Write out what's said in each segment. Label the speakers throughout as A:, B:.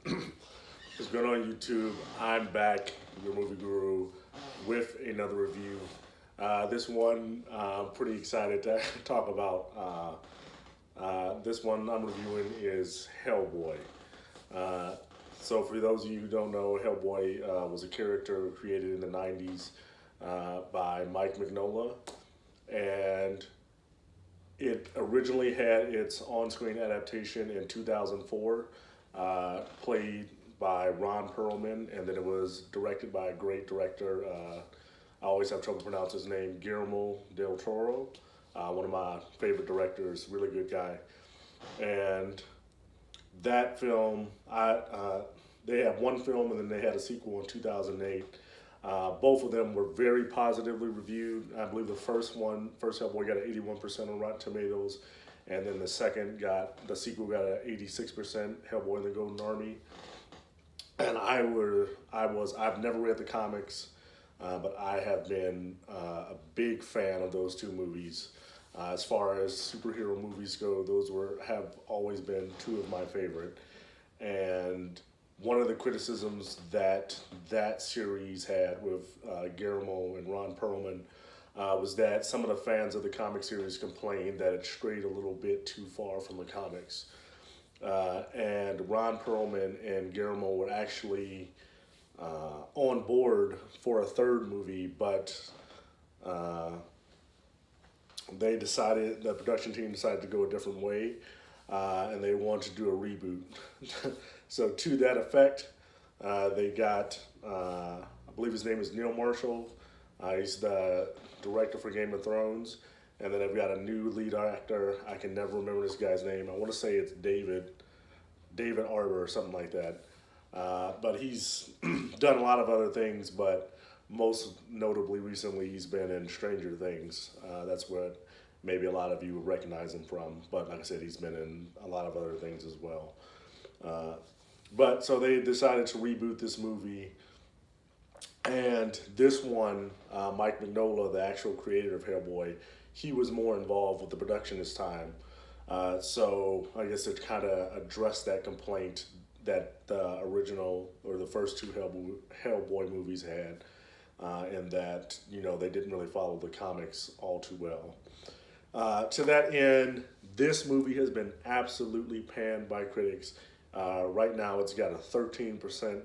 A: What's going on YouTube? I'm back, your movie guru, with another review. This one I'm pretty excited to talk about. This one I'm reviewing is Hellboy. Uh, so for those of you who don't know, Hellboy was a character created in the 90s by Mike Mignola. And it originally had its on-screen adaptation in 2004, played by Ron Perlman, and then it was directed by a great director. I always have trouble pronouncing his name, Guillermo del Toro, one of my favorite directors, really good guy. And that film, they had one film and then they had a sequel in 2008. Both of them were very positively reviewed. I believe first Hellboy got an 81% on Rotten Tomatoes, and then the sequel got an 86%, Hellboy and the Golden Army. And I've never read the comics, but I have been a big fan of those two movies. As far as superhero movies go, have always been two of my favorite. And one of the criticisms that series had with Guillermo and Ron Perlman was that some of the fans of the comic series complained that it strayed a little bit too far from the comics. And Ron Perlman and Guillermo were actually on board for a third movie, but the production team decided to go a different way, and they wanted to do a reboot. So to that effect, they got, I believe his name is Neil Marshall. He's the director for Game of Thrones. And then I've got a new lead actor. I can never remember this guy's name. I want to say it's David Arbor or something like that. But he's done a lot of other things, but most notably recently he's been in Stranger Things. That's what maybe a lot of you would recognize him from. But like I said, he's been in a lot of other things as well. But so they decided to reboot this movie. And this one, Mike Mignola, the actual creator of Hellboy, he was more involved with the production this time. So I guess it kind of addressed that complaint that the original or the first two Hellboy movies had, and that they didn't really follow the comics all too well. To that end, this movie has been absolutely panned by critics. Right now, it's got a 13%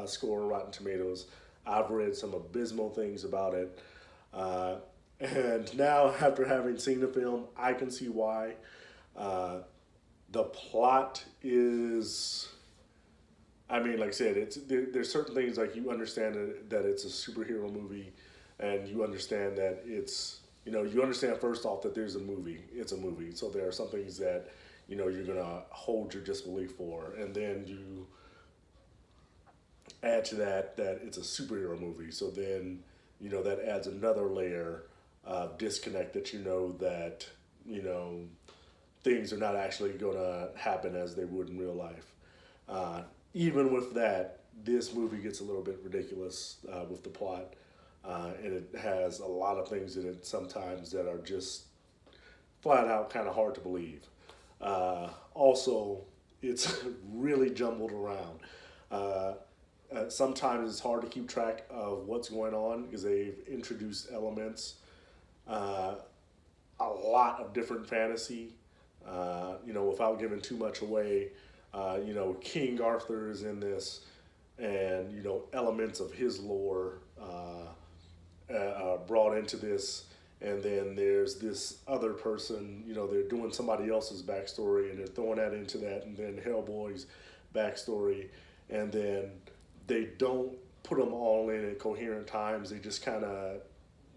A: score on Rotten Tomatoes. I've read some abysmal things about it. And now, after having seen the film, I can see why. The plot is, like I said, there's certain things like you understand that it's a superhero movie, and you understand that you understand first off that there's a movie. It's a movie. So there are some things that, you're going to hold your disbelief for. And then you add to that it's a superhero movie. So then, that adds another layer of disconnect that that, things are not actually going to happen as they would in real life. Even with that, this movie gets a little bit ridiculous with the plot. And it has a lot of things in it sometimes that are just flat out kind of hard to believe. Also, it's really jumbled around. Sometimes it's hard to keep track of what's going on because they've introduced elements, a lot of different fantasy, without giving too much away. King Arthur is in this, and, elements of his lore brought into this. And then there's this other person, they're doing somebody else's backstory and they're throwing that into that, and then Hellboy's backstory. And then they don't put them all in at coherent times. They just kind of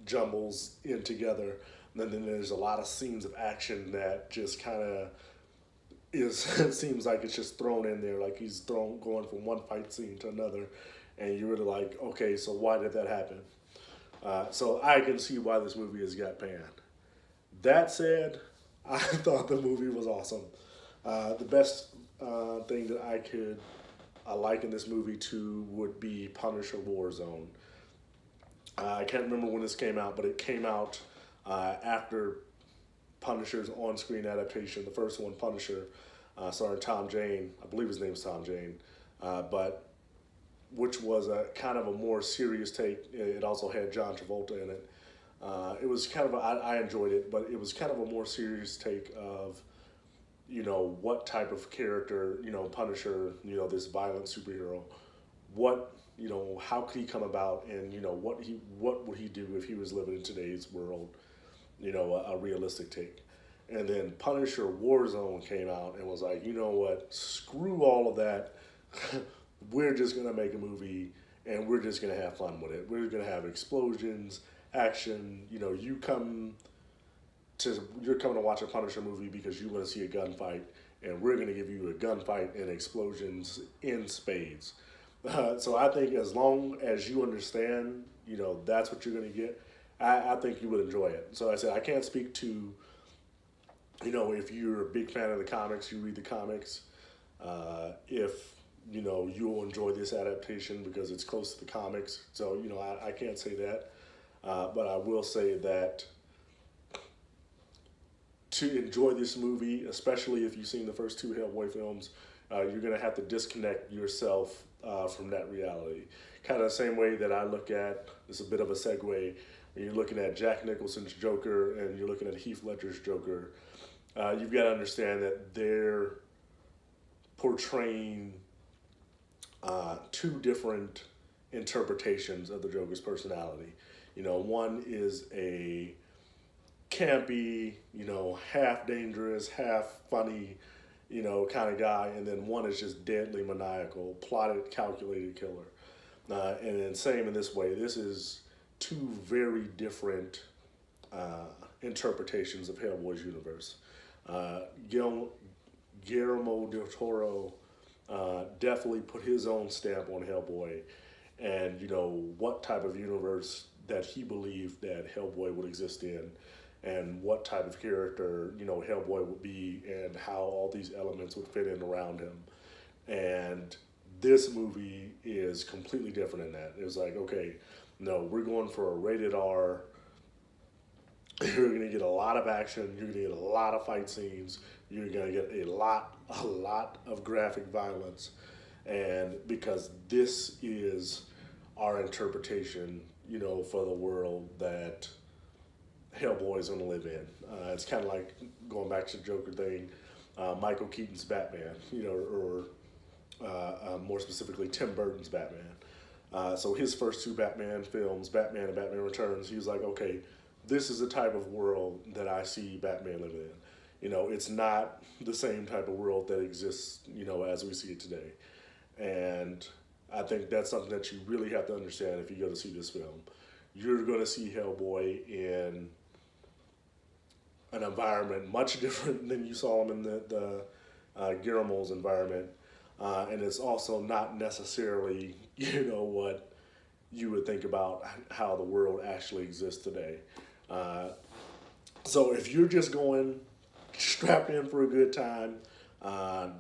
A: jumbles in together. And then there's a lot of scenes of action that just kind of seems like it's just thrown in there, like he's going from one fight scene to another. And you're really like, okay, so why did that happen? So I can see why this movie has got panned. That said, I thought the movie was awesome. The best thing that I like in this movie too would be Punisher Warzone. I can't remember when this came out, but it came out after Punisher's on-screen adaptation, the first one, Punisher, starring Tom Jane. I believe his name is Tom Jane. but which was a kind of a more serious take. It also had John Travolta in it. It was kind of I enjoyed it, but it was kind of a more serious take of, what type of character, Punisher, this violent superhero, what, how could he come about, and what would he do if he was living in today's world, a realistic take. And then Punisher Warzone came out and was like, you know what, screw all of that. We're just gonna make a movie and we're just gonna have fun with it. We're gonna have explosions, action. You're coming to watch a Punisher movie because you want to see a gunfight, and we're gonna give you a gunfight and explosions in spades. So I think as long as you understand, that's what you're gonna get. I think you would enjoy it. So I said I can't speak to, if you're a big fan of the comics, you read the comics. If you'll enjoy this adaptation because it's close to the comics. So, I can't say that. But I will say that to enjoy this movie, especially if you've seen the first two Hellboy films, you're going to have to disconnect yourself from that reality. Kind of the same way that I look at, it's a bit of a segue, when you're looking at Jack Nicholson's Joker and you're looking at Heath Ledger's Joker, you've got to understand that they're portraying two different interpretations of the Joker's personality. One is a campy, half dangerous, half funny, kind of guy, and then one is just deadly maniacal, plotted, calculated killer. And then same in this way, this is two very different interpretations of Hellboy's universe. Guillermo del Toro definitely put his own stamp on Hellboy, and what type of universe that he believed that Hellboy would exist in, and what type of character Hellboy would be, and how all these elements would fit in around him. And this movie is completely different in that. It was like, okay, no, we're going for a rated R. You're gonna get a lot of action. You're gonna get a lot of fight scenes. You're gonna get a lot of graphic violence, and because this is our interpretation, for the world that Hellboy is gonna live in. It's kind of like going back to the Joker thing, Michael Keaton's Batman, or more specifically Tim Burton's Batman. So his first two Batman films, Batman and Batman Returns, he was like, okay, this is the type of world that I see Batman living in. It's not the same type of world that exists, as we see it today. And I think that's something that you really have to understand if you go to see this film. You're going to see Hellboy in an environment much different than you saw him in the Guillermo's environment. And it's also not necessarily, what you would think about how the world actually exists today. So if you're just going strapped in for a good time,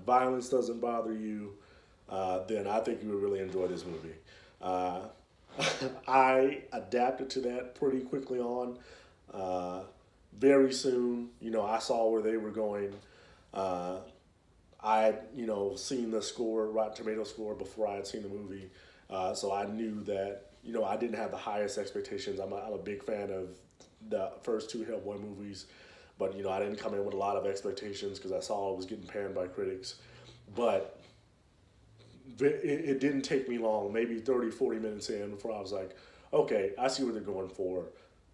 A: violence doesn't bother you, then I think you would really enjoy this movie. I adapted to that pretty quickly on. Very soon, I saw where they were going. I had, seen the score, Rotten Tomato score, before I had seen the movie. So I knew that, I didn't have the highest expectations. I'm a big fan of the first two Hellboy movies, but, I didn't come in with a lot of expectations because I saw it was getting panned by critics. But it didn't take me long, maybe 30, 40 minutes in, before I was like, okay, I see what they're going for.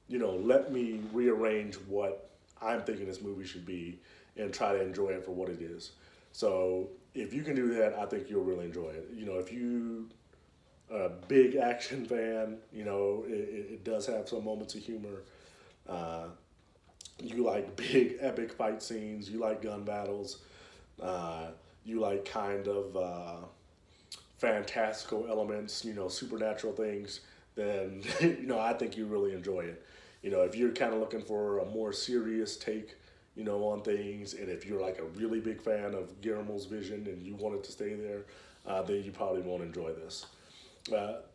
A: Let me rearrange what I'm thinking this movie should be and try to enjoy it for what it is. So if you can do that, I think you'll really enjoy it. If you are a big action fan, it does have some moments of humor. You like big epic fight scenes. You like gun battles. You like kind of fantastical elements, supernatural things, then, I think you really enjoy it. If you're kind of looking for a more serious take, on things, and if you're like a really big fan of Guillermo's vision and you want it to stay there, then you probably won't enjoy this.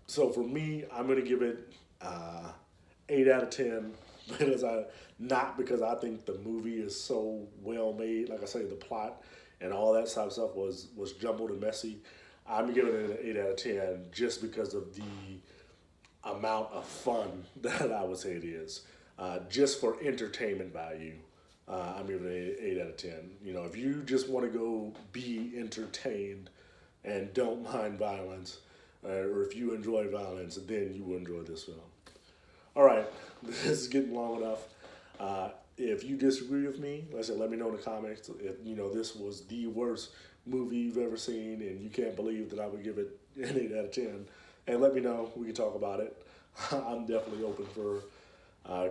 A: So for me, I'm going to give it 8 out of 10, not because I think the movie is so well made. Like I say, the plot and all that type of stuff was jumbled and messy. I'm giving it an 8 out of 10 just because of the amount of fun that I would say it is. Just for entertainment value, I'm giving it an 8 out of 10. You know, if you just want to go be entertained and don't mind violence, or if you enjoy violence, then you will enjoy this film. All right, this is getting long enough. If you disagree with me, like I said, let me know in the comments. If you know this was the worst movie you've ever seen and you can't believe that I would give it an 8 out of 10, and let me know. We can talk about it. I'm definitely open for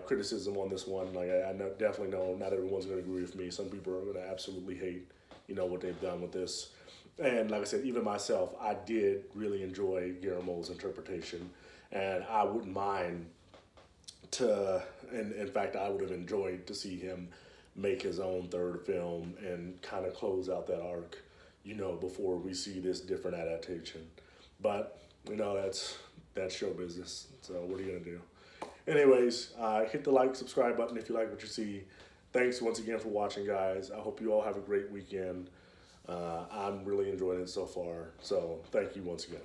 A: criticism on this one. Like I definitely know not everyone's going to agree with me. Some people are going to absolutely hate, you know, what they've done with this. And like I said, even myself, I did really enjoy Guillermo's interpretation, and I wouldn't mind and in fact, I would have enjoyed to see him make his own third film and kind of close out that arc, you know, before we see this different adaptation. But, you know, that's show business. So what are you going to do? Anyways, hit the like, subscribe button if you like what you see. Thanks once again for watching, guys. I hope you all have a great weekend. I'm really enjoying it so far. So thank you once again.